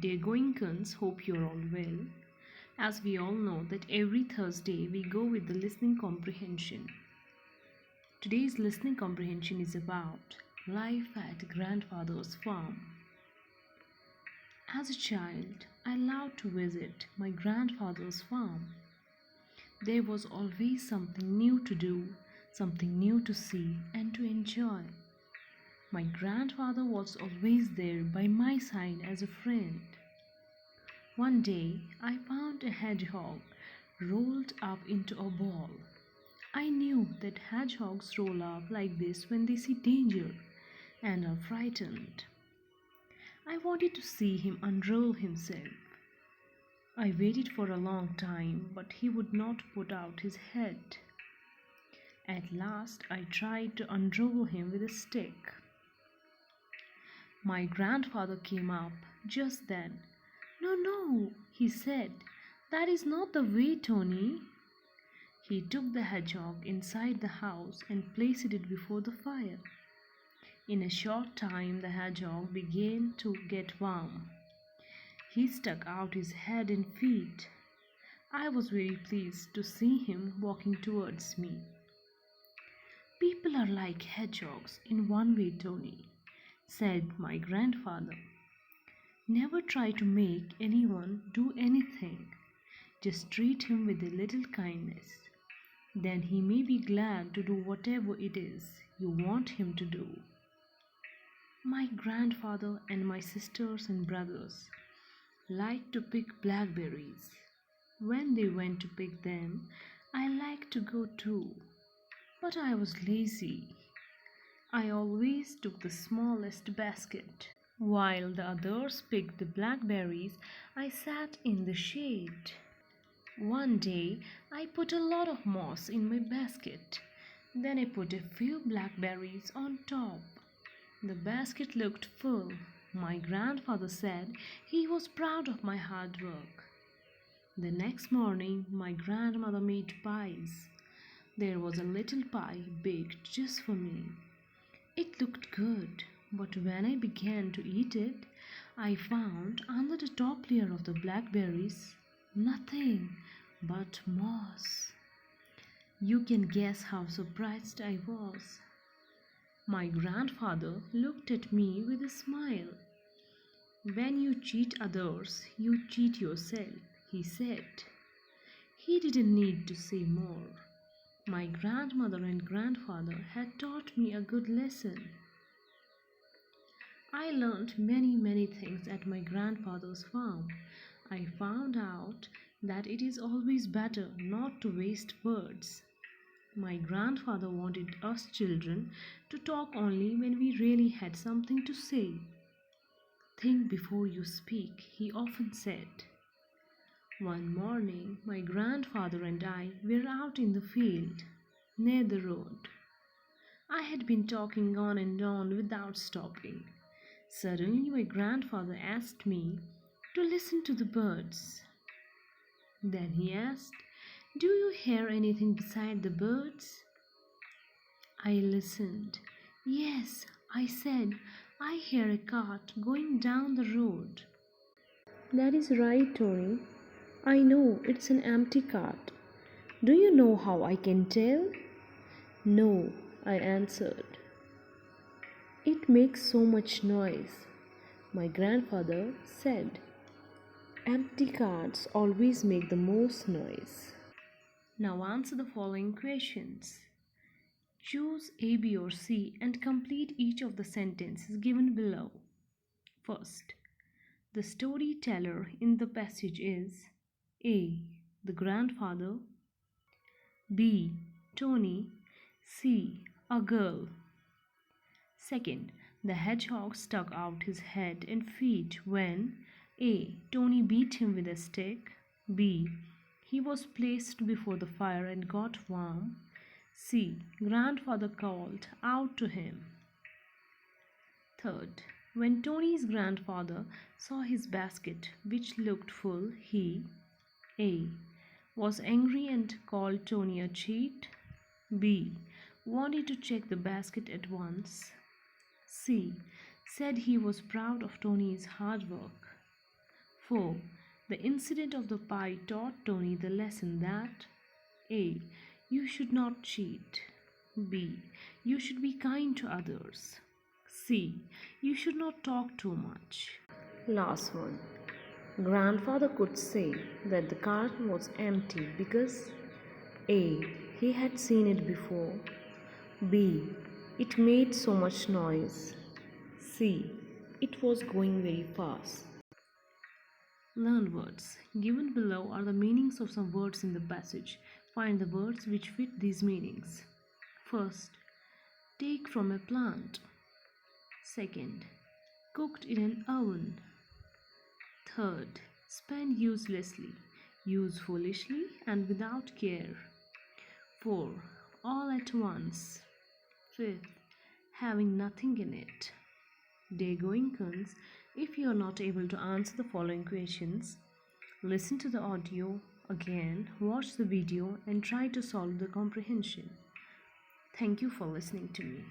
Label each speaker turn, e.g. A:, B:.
A: Dear Goenkans, hope you're all well. As we all know that every Thursday we go with the listening comprehension. Today's listening comprehension is about life at grandfather's farm. As a child, I loved to visit my grandfather's farm. There was always something new to do, something new to see and to enjoy. My grandfather was always there by my side as a friend. One day I found a hedgehog rolled up into a ball. I knew that hedgehogs roll up like this when they see danger and are frightened. I wanted to see him unroll himself. I waited for a long time, but he would not put out his head. At last I tried to unroll him with a stick. My grandfather came up just then. "No, no," he said, "that is not the way, Tony." He took the hedgehog inside the house and placed it before the fire. In a short time, the hedgehog began to get warm. He stuck out his head and feet. I was very pleased to see him walking towards me. "People are like hedgehogs in one way, Tony," said my grandfather. "Never try to make anyone do anything. Just treat him with a little kindness. Then he may be glad to do whatever it is you want him to do." My grandfather and my sisters and brothers liked to pick blackberries. When they went to pick them, I liked to go too. But I was lazy. I always took the smallest basket. While the others picked the blackberries, I sat in the shade. One day I put a lot of moss in my basket. Then I put a few blackberries on top. The basket looked full. My grandfather said he was proud of my hard work. The next morning my grandmother made pies. There was a little pie baked just for me. It looked good, but when I began to eat it, I found under the top layer of the blackberries nothing but moss. You can guess how surprised I was. My grandfather looked at me with a smile. "When you cheat others, you cheat yourself," he said. He didn't need to say more. My grandmother and grandfather had taught me a good lesson. I learned many things at my grandfather's farm. I found out that it is always better not to waste words. My grandfather wanted us children to talk only when we really had something to say. "Think before you speak," he often said. One morning, my grandfather and I were out in the field, near the road. I had been talking on and on without stopping. Suddenly, my grandfather asked me to listen to the birds. Then he asked, "Do you hear anything beside the birds?" I listened. "Yes," I said, "I hear a cart going down the road." "That is right, Tony. I know it's an empty cart. Do you know how I can tell?" "No," I answered. "It makes so much noise," my grandfather said. "Empty carts always make the most noise." Now answer the following questions. Choose A, B, or C and complete each of the sentences given below. First, the storyteller in the passage is A, the grandfather, B, Tony, C, a girl. Second, the hedgehog stuck out his head and feet when A, Tony beat him with a stick, B, he was placed before the fire and got warm, C, grandfather called out to him. Third, when Tony's grandfather saw his basket, which looked full, he A, was angry and called Tony a cheat, B, wanted to check the basket at once, C, said he was proud of Tony's hard work. 4. The incident of the pie taught Tony the lesson that A. You should not cheat. B. You should be kind to others. C. You should not talk too much. Last one. Grandfather could say that the cart was empty because A. He had seen it before. B. It made so much noise. C. It was going very fast. Learn words. Given below are the meanings of some words in the passage. Find the words which fit these meanings. First, take from a plant. Second, cooked in an oven. Third, spend uselessly, use foolishly and without care. 4. All at once. 5th, having nothing in it. Dear Goenkans, if you are not able to answer the following questions, listen to the audio again, watch the video and try to solve the comprehension. Thank you for listening to me.